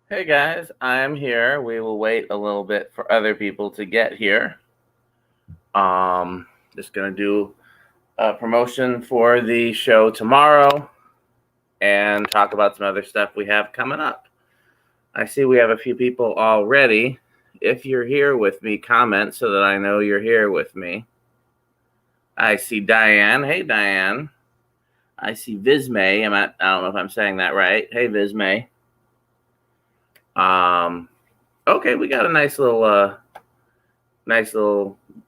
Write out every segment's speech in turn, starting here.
Hey guys, I'm here. We will wait a little bit for other people to get here. Just gonna do a promotion for the show tomorrow and talk about some other stuff we have coming up. I see we have a few people already. If you're here with me, comment so that I know you're here with me. I see Diane. Hey Diane. I see Vismay. I don't know if I'm saying that right. Hey Vismay. Okay, we got a nice little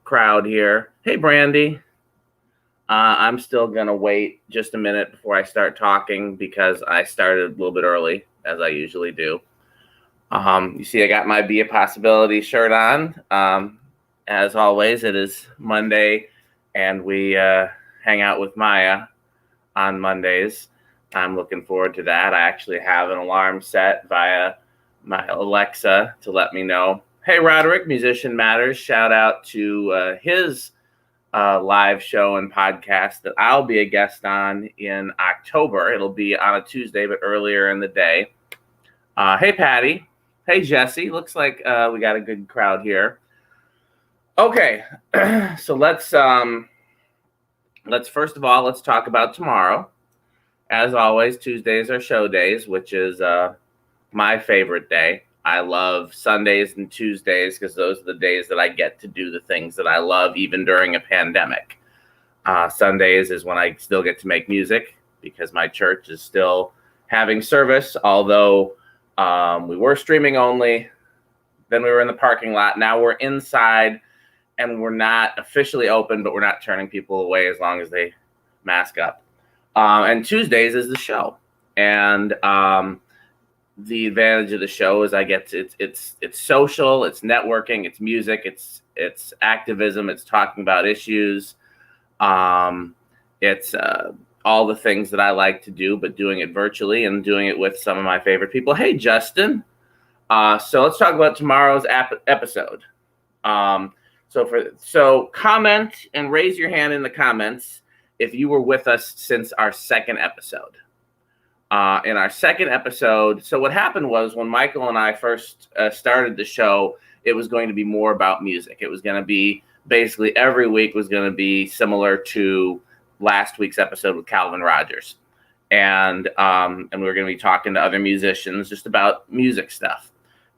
crowd here. Hey, Brandy. I'm still gonna wait just a minute before I start talking because I started a little bit early, as I usually do. You see, I got my Be a Possibility shirt on. As always, it is Monday, and we hang out with Maya on Mondays. I'm looking forward to that. I actually have an alarm set via my Alexa to let me know. Hey, Roderick, Musician Matters. Shout out to his live show and podcast that I'll be a guest on in October. It'll be on a Tuesday, but earlier in the day. Hey, Patty. Hey, Jesse. Looks like we got a good crowd here. Okay, so let's first of all, let's talk about tomorrow. As always, Tuesdays are show days, which is my favorite day. I love Sundays and Tuesdays because those are the days that I get to do the things that I love, even during a pandemic. Sundays is when I still get to make music because my church is still having service, although we were streaming only. Then we were in the parking lot. Now we're inside, and we're not officially open, but we're not turning people away as long as they mask up. And Tuesdays is the show. And the advantage of the show is I get to, it's social, it's networking, it's music, it's activism, it's talking about issues. It's all the things that I like to do, but doing it virtually and doing it with some of my favorite people. Hey, Justin. So let's talk about tomorrow's episode. So comment and raise your hand in the comments if you were with us since our second episode. In our second episode, so what happened was when Michael and I first started the show, it was going to be more about music. It was going to be basically every week was going to be similar to last week's episode with Calvin Rogers. And we were going to be talking to other musicians just about music stuff.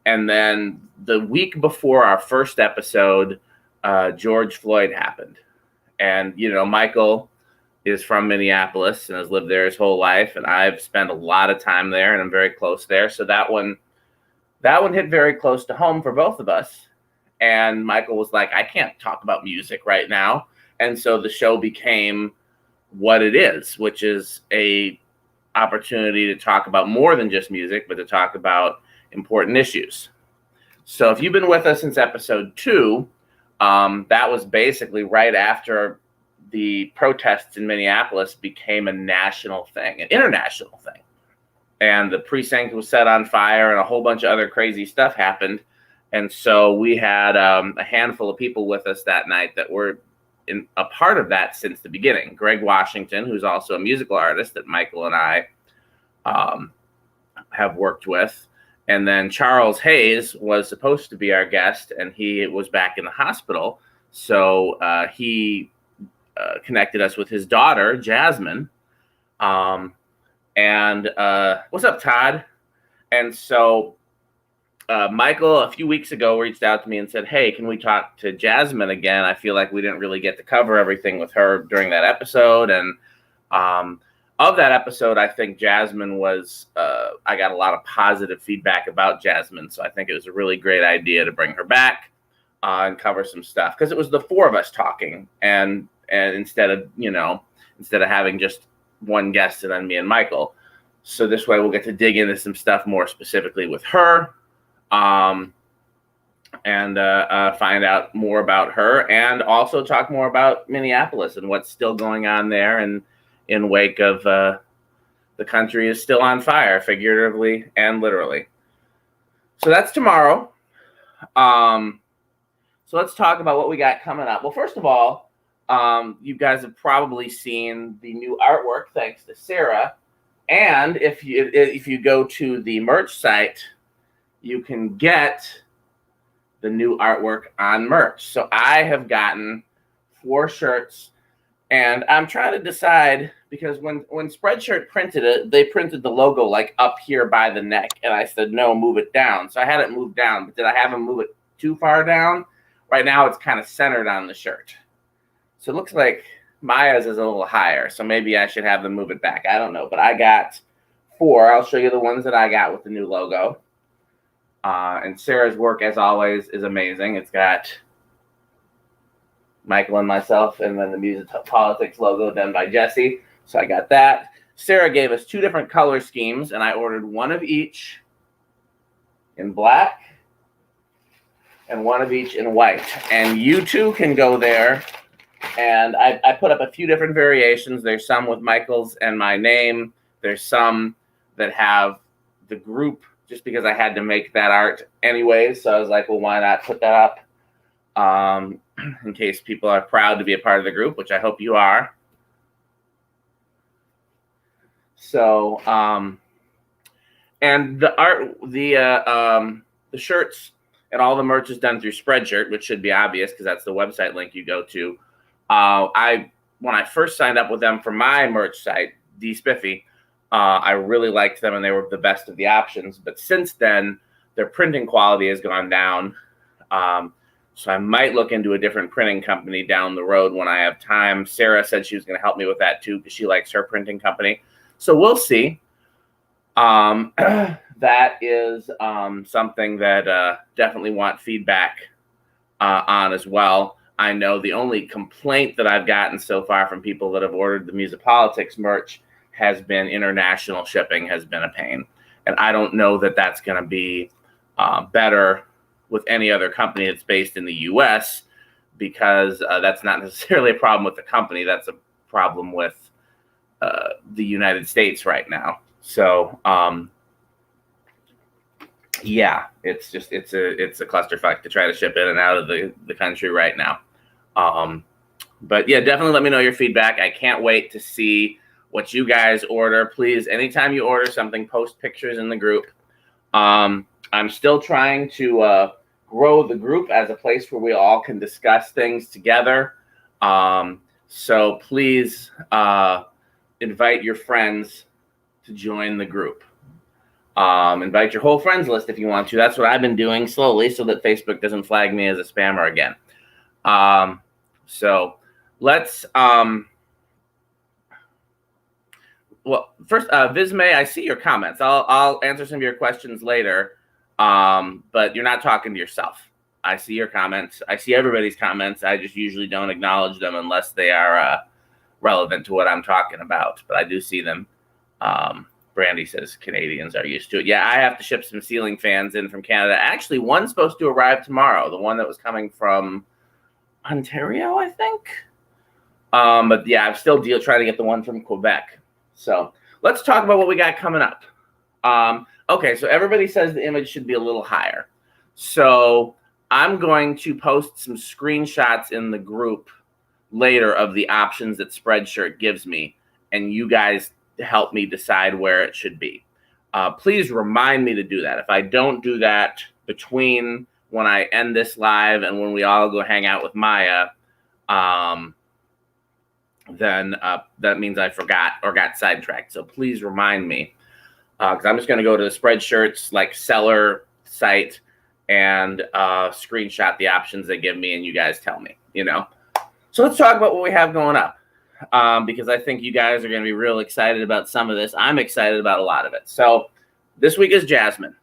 And then the week before our first episode, George Floyd happened. And, you know, Michael is from Minneapolis and has lived there his whole life. And I've spent a lot of time there and I'm very close there. So that one hit very close to home for both of us. And Michael was like, I can't talk about music right now. And so the show became what it is, which is a opportunity to talk about more than just music, but to talk about important issues. So if you've been with us since episode 2, that was basically right after the protests in Minneapolis became a national thing, an international thing. And the precinct was set on fire and a whole bunch of other crazy stuff happened. And so we had a handful of people with us that night that were a part of that since the beginning. Greg Washington, who's also a musical artist that Michael and I have worked with. And then Charles Hayes was supposed to be our guest, and he was back in the hospital. So he connected us with his daughter, Jazmin. What's up, Todd? And so Michael, a few weeks ago, reached out to me and said, hey, can we talk to Jazmin again? I feel like we didn't really get to cover everything with her during that episode. And of that episode, I think Jazmin was, I got a lot of positive feedback about Jazmin. So I think it was a really great idea to bring her back and cover some stuff. Because it was the four of us talking. And instead of having just one guest and then me and Michael. So this way we'll get to dig into some stuff more specifically with her. And find out more about her and also talk more about Minneapolis and what's still going on there and in wake of the country is still on fire, figuratively and literally. So that's tomorrow. So let's talk about what we got coming up. Well, first of all, you guys have probably seen the new artwork, thanks to Sarah. And if you go to the merch site, you can get the new artwork on merch. So I have gotten 4 shirts, and I'm trying to decide, because when Spreadshirt printed it, they printed the logo like up here by the neck, and I said, no, move it down. So I had it moved down, but did I have them move it too far down? Right now it's kind of centered on the shirt. So it looks like Maya's is a little higher, so maybe I should have them move it back. I don't know, but I got 4. I'll show you the ones that I got with the new logo. And Sarah's work, as always, is amazing. It's got Michael and myself, and then the Music Politics logo done by Jesse. So I got that. Sarah gave us 2 different color schemes, and I ordered one of each in black and one of each in white. And you too can go there. And I put up a few different variations. There's some with Michael's and my name. There's some that have the group, just because I had to make that art anyways. So I was like, well, why not put that up in case people are proud to be a part of the group, which I hope you are. So, and the art, the shirts and all the merch is done through Spreadshirt, which should be obvious because that's the website link you go to. When I first signed up with them for my merch site, D Spiffy, I really liked them and they were the best of the options. But since then, their printing quality has gone down. So I might look into a different printing company down the road when I have time. Sarah said she was going to help me with that too because she likes her printing company. So we'll see. That is something that definitely want feedback on as well. I know the only complaint that I've gotten so far from people that have ordered the Music Politics merch has been international shipping has been a pain. And I don't know that that's going to be better with any other company that's based in the U.S. because that's not necessarily a problem with the company. That's a problem with the United States right now. So, yeah, it's a clusterfuck to try to ship in and out of the country right now. But yeah, definitely let me know your feedback. I can't wait to see what you guys order. Please, anytime you order something, post pictures in the group. I'm still trying to grow the group as a place where we all can discuss things together. So please invite your friends to join the group. Invite your whole friends list if you want to. That's what I've been doing slowly so that Facebook doesn't flag me as a spammer again. So let's, well, first, Vismay, I see your comments. I'll answer some of your questions later, but you're not talking to yourself. I see your comments. I see everybody's comments. I just usually don't acknowledge them unless they are relevant to what I'm talking about, but I do see them. Brandy says Canadians are used to it. Yeah, I have to ship some ceiling fans in from Canada. Actually, one's supposed to arrive tomorrow. The one that was coming from Ontario, I think. But yeah, I'm still trying to get the one from Quebec. So let's talk about what we got coming up. Okay, so everybody says the image should be a little higher. So I'm going to post some screenshots in the group later of the options that Spreadshirt gives me, and you guys help me decide where it should be. Please remind me to do that. If I don't do that between when I end this live and when we all go hang out with Maya, then that means I forgot or got sidetracked. So please remind me, because I'm just going to go to the Spreadshirt's like seller site and screenshot the options they give me, and you guys tell me, you know. So let's talk about what we have going up, because I think you guys are going to be real excited about some of this. I'm excited about a lot of it. So this week is Jazmin.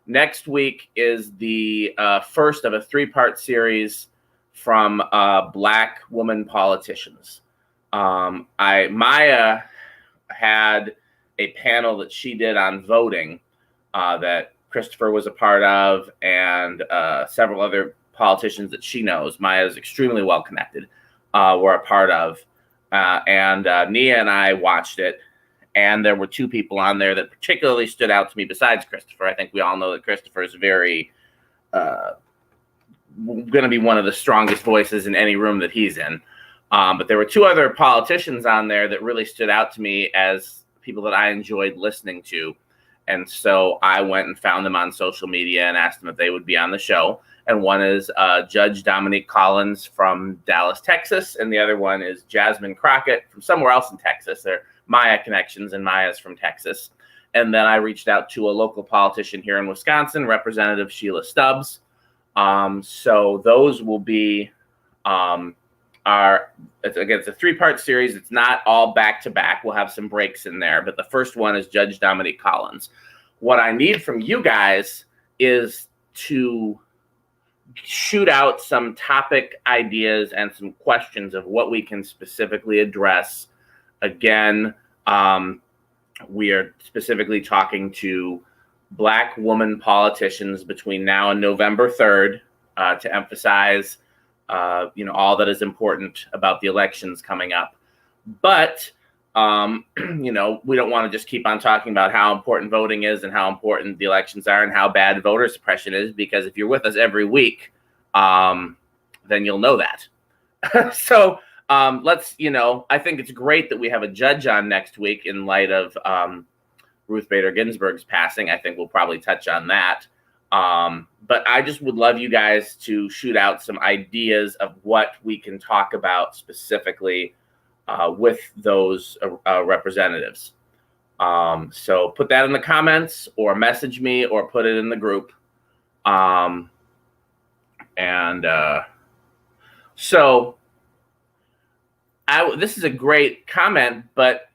Next week is the first of a 3-part series from Black woman politicians. Maya had a panel that she did on voting that Christopher was a part of, and several other politicians that she knows. Maya is extremely well connected. Were a part of, and Nia and I watched it, and there were 2 people on there that particularly stood out to me besides Christopher. I think we all know that Christopher is very going to be one of the strongest voices in any room that he's in. But there were 2 other politicians on there that really stood out to me as people that I enjoyed listening to. And so I went and found them on social media and asked them if they would be on the show. And one is Judge Dominique Collins from Dallas, Texas. And the other one is Jasmine Crockett from somewhere else in Texas. They're Maya connections, and Maya's from Texas. And then I reached out to a local politician here in Wisconsin, Representative Sheila Stubbs. So those will be it's a 3-part series. It's not all back to back. We'll have some breaks in there, but the first one is Judge Dominique Collins. What I need from you guys is to shoot out some topic ideas and some questions of what we can specifically address. Again, we are specifically talking to Black woman politicians between now and November 3rd to emphasize all that is important about the elections coming up. But, we don't want to just keep on talking about how important voting is and how important the elections are and how bad voter suppression is, because if you're with us every week, then you'll know that. So I think it's great that we have a judge on next week in light of Ruth Bader Ginsburg's passing. I think we'll probably touch on that. But I just would love you guys to shoot out some ideas of what we can talk about specifically with those representatives. So put that in the comments or message me or put it in the group. This is a great comment, but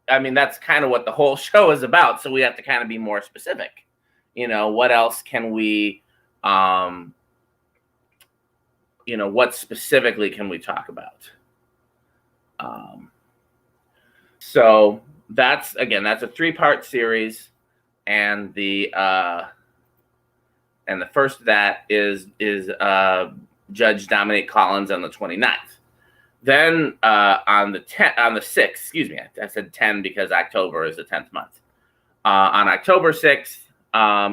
I mean, that's kind of what the whole show is about. So we have to kind of be more specific. What else can we, what specifically can we talk about? So that's a 3-part series. And the first of that is Judge Dominique Collins on the 29th. Then on the 6th, excuse me, I said 10 because October is the 10th month. On October 6th,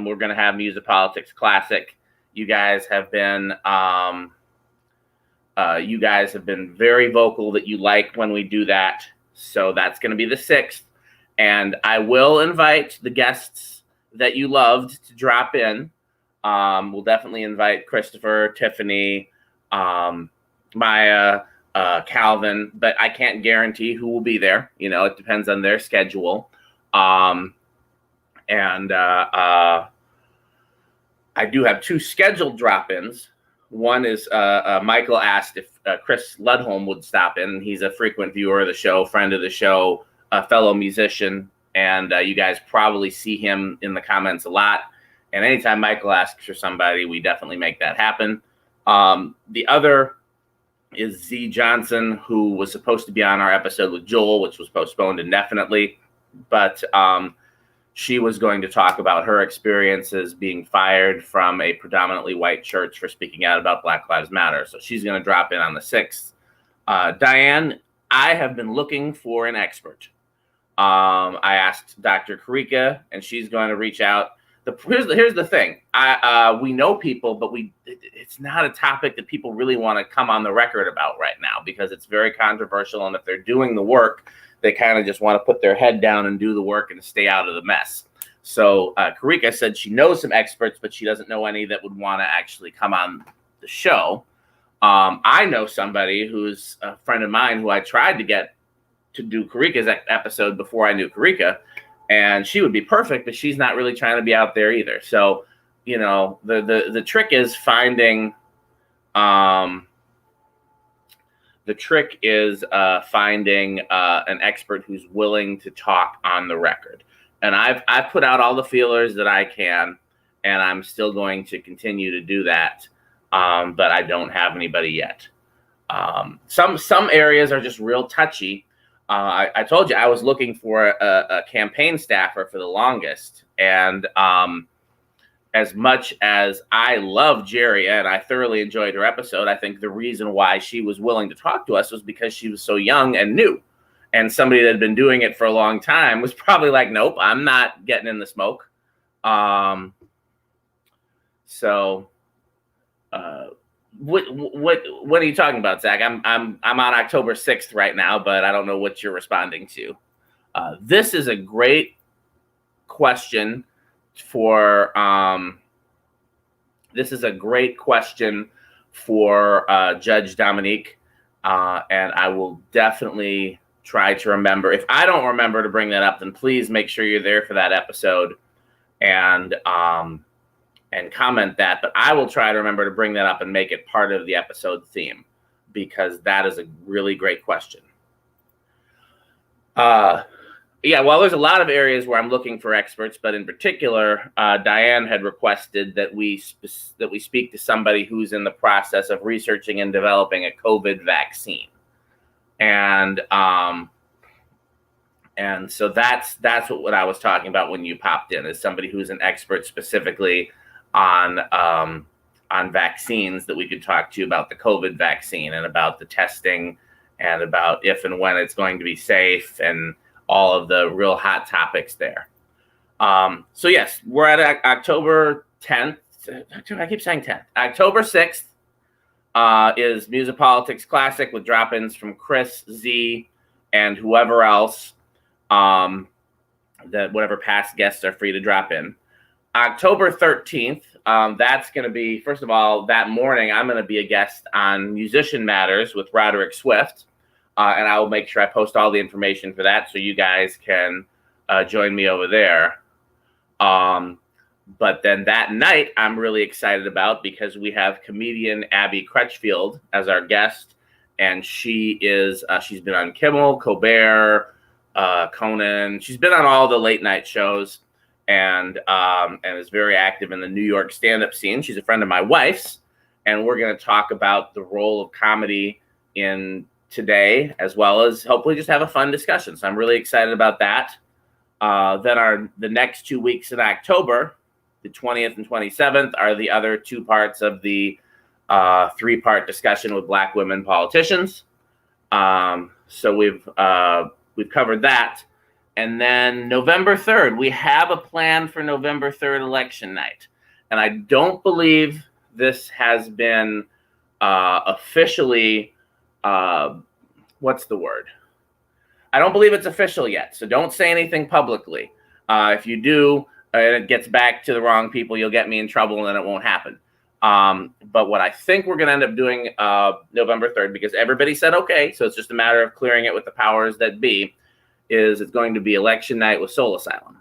we're going to have Music Politics Classic. You guys have been very vocal that you like when we do that. So that's going to be the 6th. And I will invite the guests that you loved to drop in. We'll definitely invite Christopher, Tiffany, Maya, Calvin, but I can't guarantee who will be there. It depends on their schedule. I do have 2 scheduled drop-ins. One is Michael asked if Chris Ludholm would stop in. He's a frequent viewer of the show, friend of the show, a fellow musician, and you guys probably see him in the comments a lot. And anytime Michael asks for somebody, we definitely make that happen. The other is Z Johnson, who was supposed to be on our episode with Joel, which was postponed indefinitely. But she was going to talk about her experiences being fired from a predominantly white church for speaking out about Black Lives Matter. So she's going to drop in on the 6th. Diane, I have been looking for an expert. I asked Dr. Karika, and she's going to reach out. Here's the thing. We know people, but it's not a topic that people really want to come on the record about right now because it's very controversial. And if they're doing the work, they kind of just want to put their head down and do the work and stay out of the mess. So Karika said she knows some experts, but she doesn't know any that would want to actually come on the show. I know somebody who's a friend of mine who I tried to get to do Karika's episode before I knew Karika. And she would be perfect, but she's not really trying to be out there either. So, the trick is finding an expert who's willing to talk on the record. And I've put out all the feelers that I can, and I'm still going to continue to do that. But I don't have anybody yet. Some areas are just real touchy. I told you I was looking for a campaign staffer for the longest. And as much as I love Jerry and I thoroughly enjoyed her episode, I think the reason why she was willing to talk to us was because she was so young and new. And somebody that had been doing it for a long time was probably like, nope, I'm not getting in the smoke. What are you talking about, Zach? I'm on October 6th right now, but I don't know what you're responding to. This is a great question for this is a great question for Judge Dominique, and I will definitely try to remember. If I don't remember to bring that up, then please make sure you're there for that episode and comment that. But I will try to remember to bring that up and make it part of the episode theme, because that is a really great question. Yeah, well, there's a lot of areas where I'm looking for experts, but in particular, Diane had requested that we speak to somebody who's in the process of researching and developing a COVID vaccine, and so that's what I was talking about when you popped in, is somebody who's an expert specifically on vaccines, that we could talk to you about the COVID vaccine and about the testing and about if and when it's going to be safe and all of the real hot topics there. So yes, we're at October 10th. I keep saying 10th. October 6th is Music Politics Classic with drop-ins from Chris, Z, and whoever else. That whatever past guests are free to drop in. October 13th, that's going to be, first of all, that morning, I'm going to be a guest on Musician Matters with Roderick Swift. And I will make sure I post all the information for that so you guys can join me over there. But then that night, I'm really excited about, because we have comedian Abby Crutchfield as our guest. And she is, she's been on Kimmel, Colbert, Conan. She's been on all the late night shows and is very active in the New York stand-up scene. She's a friend of my wife's. And we're going to talk about the role of comedy in today, as well as hopefully just have a fun discussion. So I'm really excited about that. Then the next 2 weeks in October, the 20th and 27th, are the other two parts of the 3-part discussion with Black women politicians. So we've covered that. And then November 3rd, we have a plan for November 3rd election night. And I don't believe this has been officially what's the word? I don't believe it's official yet, so don't say anything publicly. If you do, and it gets back to the wrong people, you'll get me in trouble, and then it won't happen. But what I think we're going to end up doing November 3rd, because everybody said okay, so it's just a matter of clearing it with the powers that be, is it's going to be election night with Soul Asylum.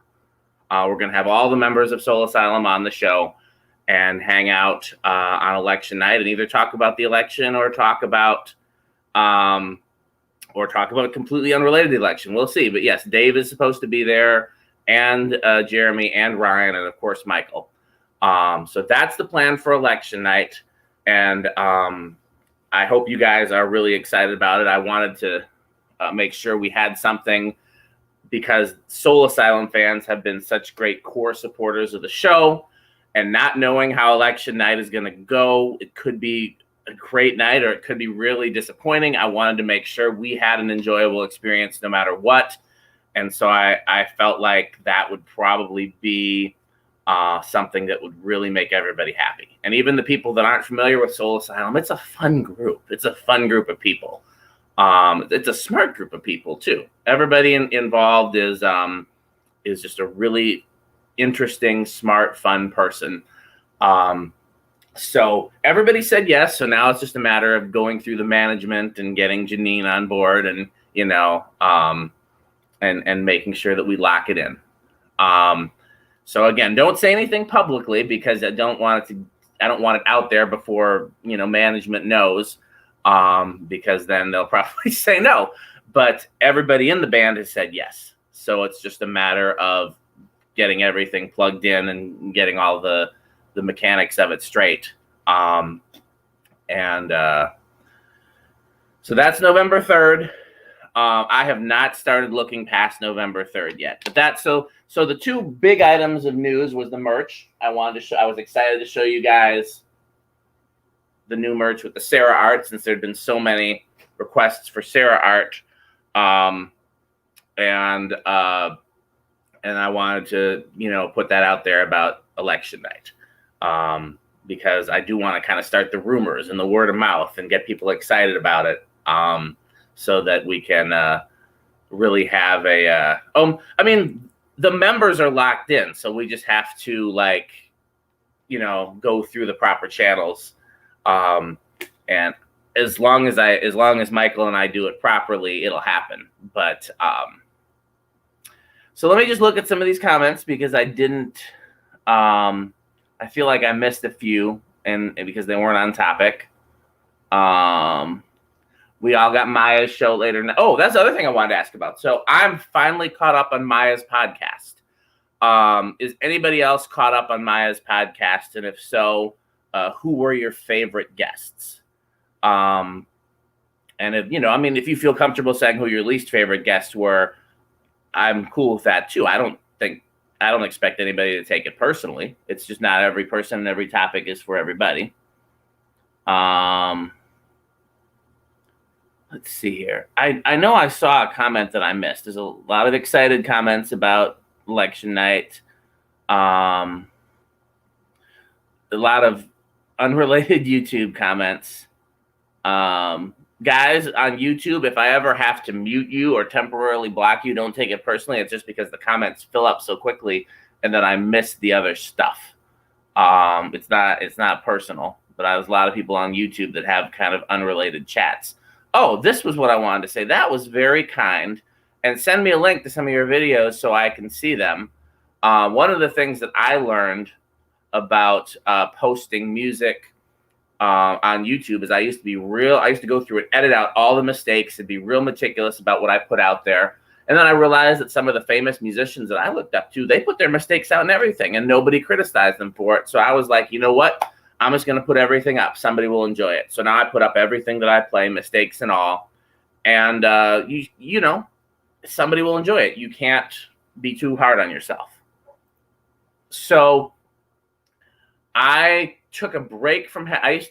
We're going to have all the members of Soul Asylum on the show and hang out on election night and either talk about the election or talk about a completely unrelated election. We'll see. But yes, Dave is supposed to be there, and Jeremy and Ryan, and of course Michael. So that's the plan for election night, and I hope you guys are really excited about it. I wanted to make sure we had something, because Soul Asylum fans have been such great core supporters of the show, and not knowing how election night is going to go, it could be a great night or it could be really disappointing. I wanted to make sure we had an enjoyable experience no matter what. And so I felt like that would probably be something that would really make everybody happy. And even the people that aren't familiar with Soul Asylum, it's a fun group. It's a fun group of people. It's a smart group of people too. Everybody involved is just a really interesting, smart, fun person. So everybody said yes. So now it's just a matter of going through the management and getting Janine on board, and and making sure that we lock it in. So again, don't say anything publicly, because I don't want it out there before management knows, because then they'll probably say no. But everybody in the band has said yes. So it's just a matter of getting everything plugged in and getting all the mechanics of it straight. So that's November 3rd. I have not started looking past November 3rd yet. But so the two big items of news was the merch. I was excited to show you guys the new merch with the Sarah art, since there had been so many requests for Sarah art. And I wanted to, put that out there about election night, because I do want to kind of start the rumors and the word of mouth and get people excited about it, so that we can really have the members are locked in, so we just have to go through the proper channels. And as long as Michael and I do it properly, it'll happen. But so let me just look at some of these comments, because I didn't. I feel like I missed a few, and because they weren't on topic. We all got Maya's show later. Oh, that's the other thing I wanted to ask about. So I'm finally caught up on Maya's podcast. Is anybody else caught up on Maya's podcast? And if so, who were your favorite guests? And if you feel comfortable saying who your least favorite guests were, I'm cool with that too. I don't expect anybody to take it personally. It's just not every person and every topic is for everybody. Let's see here. I know I saw a comment that I missed. There's a lot of excited comments about election night. A lot of unrelated YouTube comments. Guys on YouTube, if I ever have to mute you or temporarily block you, don't take it personally. It's just because the comments fill up so quickly and then I miss the other stuff. It's not personal, but there's a lot of people on YouTube that have kind of unrelated chats. Oh, this was what I wanted to say. That was very kind. And send me a link to some of your videos so I can see them. One of the things that I learned about posting music on YouTube is I used to go through and edit out all the mistakes and be real meticulous about what I put out there. And then I realized that some of the famous musicians that I looked up to, they put their mistakes out and everything, and nobody criticized them for it. So I was like, you know what? I'm just going to put everything up. Somebody will enjoy it. So now I put up everything that I play, mistakes and all. And, somebody will enjoy it. You can't be too hard on yourself. So I took a break from, I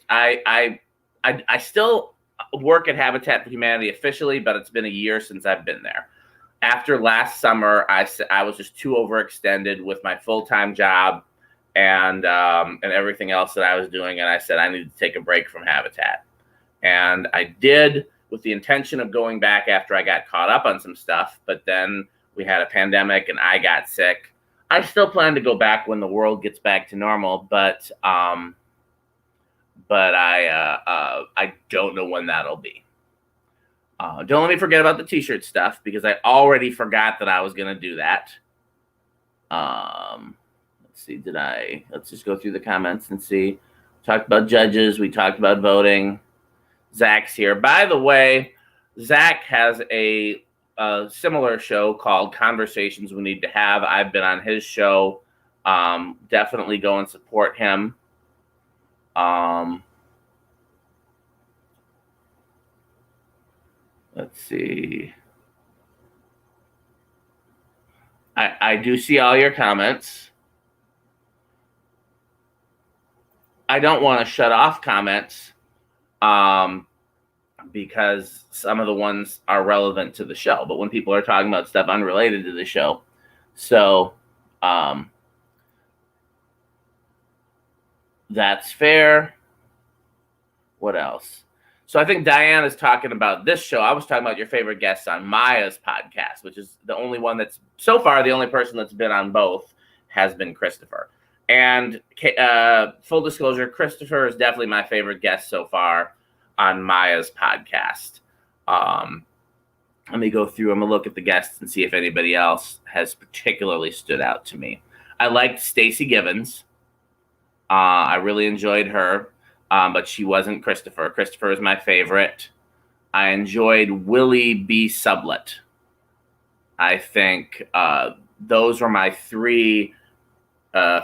still work at Habitat for Humanity officially, but it's been a year since I've been there. After last summer, I was just too overextended with my full-time job and everything else that I was doing. And I said, I need to take a break from Habitat. And I did, with the intention of going back after I got caught up on some stuff. But then we had a pandemic and I got sick. I still plan to go back when the world gets back to normal, but I don't know when that'll be. Don't let me forget about the t-shirt stuff, because I already forgot that I was going to do that. Let's see, let's just go through the comments and see. Talked about judges. We talked about voting. Zach's here. By the way, Zach has a similar show called Conversations We Need to Have. I've been on his show. Definitely go and support him. Let's see. I do see all your comments. I don't want to shut off comments because some of the ones are relevant to the show. But when people are talking about stuff unrelated to the show, so that's fair. What else? So I think Diane is talking about this show. I was talking about your favorite guests on Maya's podcast, which is the only one that's, so far, the only person that's been on both has been Christopher. And full disclosure, Christopher is definitely my favorite guest so far on Maya's podcast. Let me go through. I'm going to look at the guests and see if anybody else has particularly stood out to me. I liked Stacey Givens. I really enjoyed her, but she wasn't Christopher. Christopher is my favorite. I enjoyed Willie B. Sublet. I think those were my three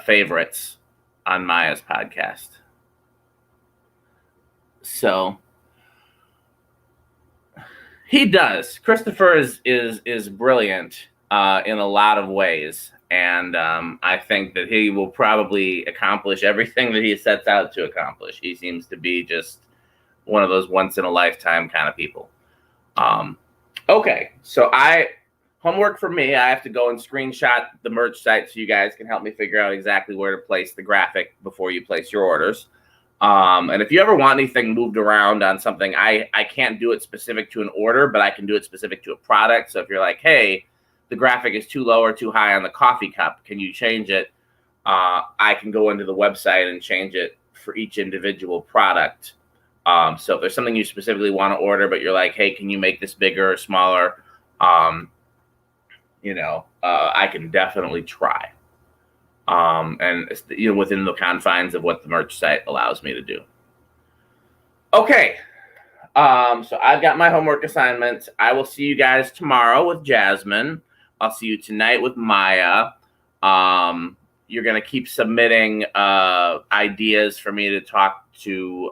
favorites on Maya's podcast. So he does. Christopher is brilliant in a lot of ways, and I think that he will probably accomplish everything that he sets out to accomplish. He seems to be just one of those once in a lifetime kind of people. Okay, so homework for me, I have to go and screenshot the merch site so you guys can help me figure out exactly where to place the graphic before you place your orders. And if you ever want anything moved around on something, I can't do it specific to an order, but I can do it specific to a product. So if you're like, hey, the graphic is too low or too high on the coffee cup. Can you change it? I can go into the website and change it for each individual product. So if there's something you specifically want to order, but you're like, hey, can you make this bigger or smaller? I can definitely try. And within the confines of what the merch site allows me to do. Okay. So I've got my homework assignments. I will see you guys tomorrow with Jazmin. I'll see you tonight with Maya. You're going to keep submitting ideas for me to talk to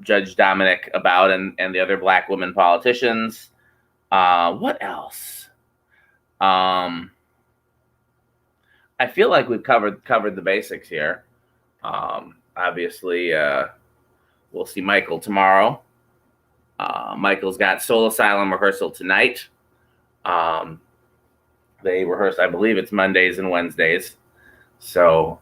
Judge Dominic about and the other Black women politicians. What else? I feel like we've covered the basics here. Obviously, we'll see Michael tomorrow. Michael's got Soul Asylum rehearsal tonight. They rehearse, I believe it's Mondays and Wednesdays. So,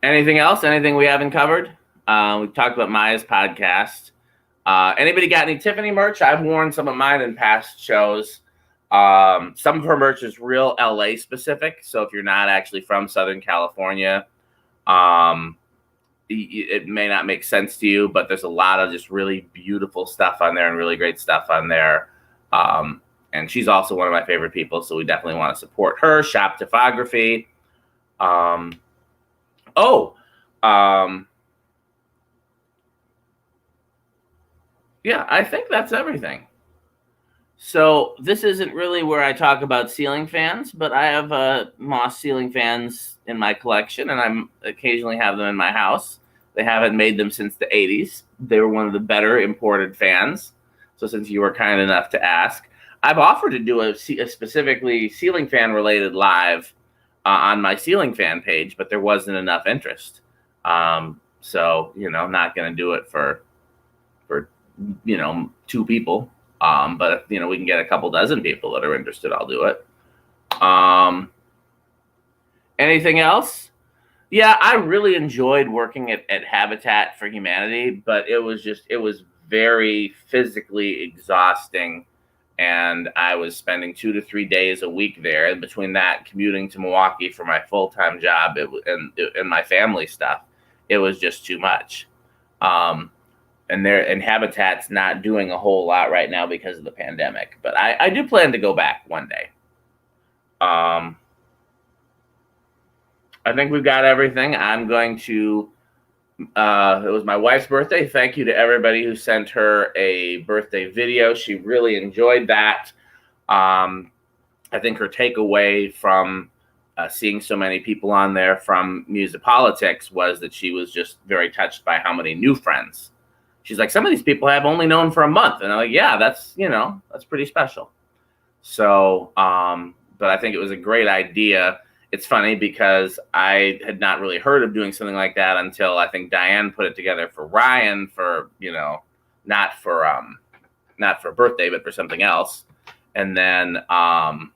anything else? Anything we haven't covered? We've talked about Maya's podcast. Anybody got any Tiffany merch? I've worn some of mine in past shows. Some of her merch is real LA specific. So if you're not actually from Southern California, it may not make sense to you, but there's a lot of just really beautiful stuff on there and really great stuff on there. And she's also one of my favorite people, so we definitely want to support her. Shop Typography. Yeah, I think that's everything. So this isn't really where I talk about ceiling fans, but I have Moss ceiling fans in my collection, and I occasionally have them in my house. They haven't made them since the 80s. They were one of the better imported fans. So since you were kind enough to ask, I've offered to do a specifically ceiling fan related live on my ceiling fan page, but there wasn't enough interest. So, not going to do it for 2 people. But if, we can get a couple dozen people that are interested, I'll do it. Anything else? Yeah, I really enjoyed working at Habitat for Humanity, but it was very physically exhausting. And I was spending 2 to 3 days a week there. And between that, commuting to Milwaukee for my full-time job and my family stuff, it was just too much. And Habitat's not doing a whole lot right now because of the pandemic. But I do plan to go back one day. I think we've got everything. I'm going to, it was my wife's birthday. Thank you to everybody who sent her a birthday video. She really enjoyed that. I think her takeaway from seeing so many people on there from Music Politics was that she was just very touched by how many new friends. She's like, some of these people I've only known for a month. And I'm like, yeah, that's pretty special. So, but I think it was a great idea. It's funny because I had not really heard of doing something like that until I think Diane put it together for Ryan for, not for birthday, but for something else. And then my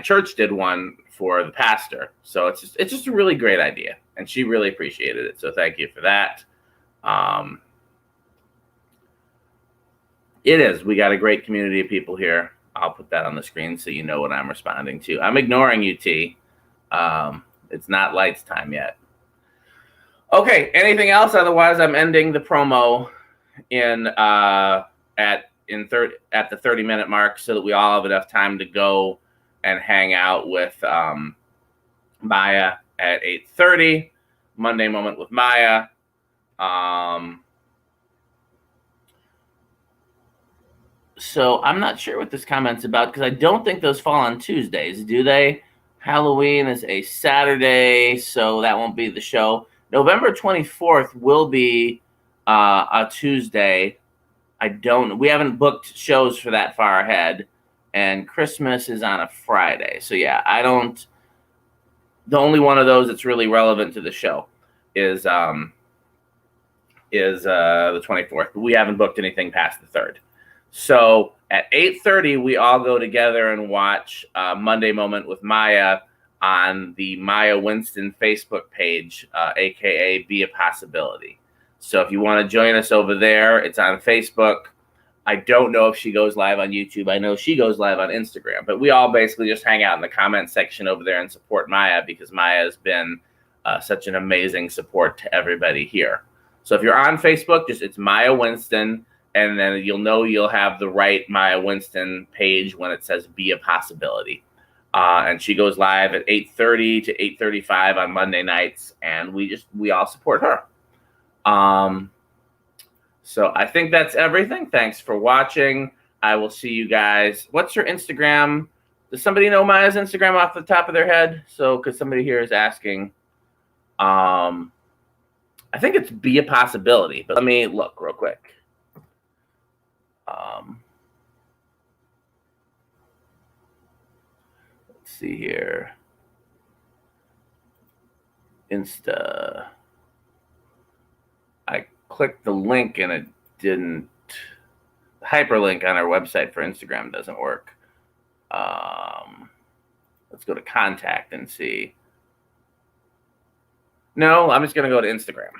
church did one for the pastor. So it's just a really great idea. And she really appreciated it. So thank you for that. It is. We got a great community of people here. I'll put that on the screen so you know what I'm responding to. I'm ignoring you, T. It's not lights time yet. Okay, anything else? Otherwise, I'm ending the promo at the 30-minute mark so that we all have enough time to go and hang out with Maya at 8:30. Monday Moment with Maya. So I'm not sure what this comment's about because I don't think those fall on Tuesdays, do they? Halloween is a Saturday, so that won't be the show. November 24th will be a Tuesday. We haven't booked shows for that far ahead, and Christmas is on a Friday. So yeah, the only one of those that's really relevant to the show is the 24th. But we haven't booked anything past the 3rd. So at 8:30, we all go together and watch Monday Moment with Maya on the Maya Winston Facebook page, aka Be a Possibility. So if you want to join us over there, it's on Facebook. I don't know if she goes live on YouTube. I know she goes live on Instagram, but we all basically just hang out in the comment section over there and support Maya because Maya has been such an amazing support to everybody here. So if you're on Facebook, it's Maya Winston, and then you'll have the right Maya Winston page when it says Be a Possibility. And she goes live at 8:30 to 8:35 on Monday nights, and we all support her. So I think that's everything. Thanks for watching. I will see you guys. What's your Instagram? Does somebody know Maya's Instagram off the top of their head? So, because somebody here is asking. I think it's Be a Possibility, but let me look real quick. Let's see here. Insta. I clicked the link and it didn't. The hyperlink on our website for Instagram doesn't work. Let's go to contact and see. No, I'm just gonna go to Instagram.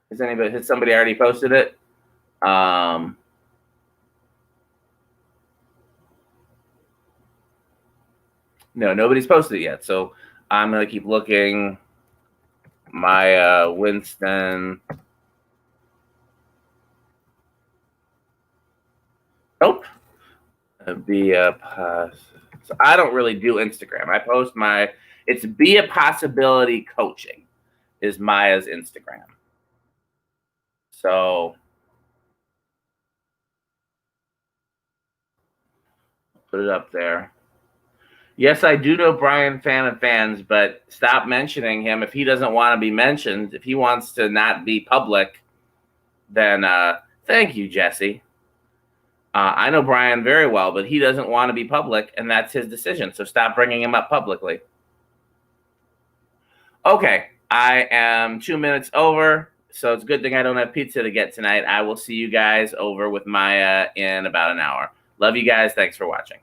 Has somebody already posted it? No, nobody's posted it yet. So I'm gonna keep looking. Maya Winston. Nope. So I don't really do Instagram. I post it's Be a Possibility Coaching is Maya's Instagram. So put it up there. Yes, I do know Brian, fan of fans, but stop mentioning him if he doesn't want to be mentioned. If he wants to not be public, then thank you, Jesse. I know Brian very well, but he doesn't want to be public, and that's his decision. So stop bringing him up publicly. Okay, I am 2 minutes over, so it's a good thing I don't have pizza to get tonight. I will see you guys over with Maya in about an hour. Love you guys. Thanks for watching.